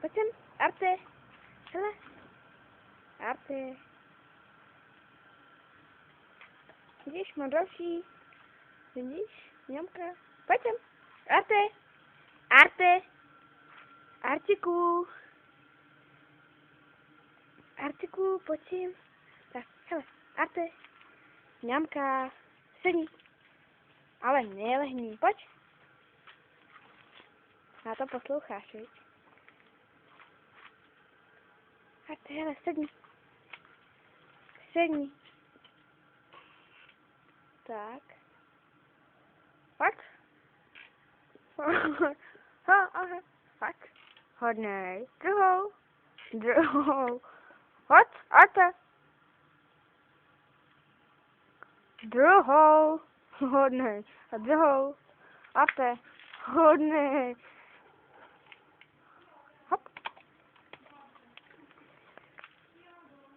Pojď sem, Arte. Hele. Arte. Vidíš, mám další. Vidíš, mňamka. Pojď sem. Arte. Arte. Artiku. Artiku, pojď sem. Tak, hele, Arte. Mňamka. Sedni. Ale nelehni, pojď. Na to posloucháš, viď? Arte, hele, sedni. Sedni. Tak. Fakt? Aha, fakt. Hodnej. Druhou. Druhou. Hoď, Arte. Druhou. Hodnej. A druhou. Arte. Hodnej.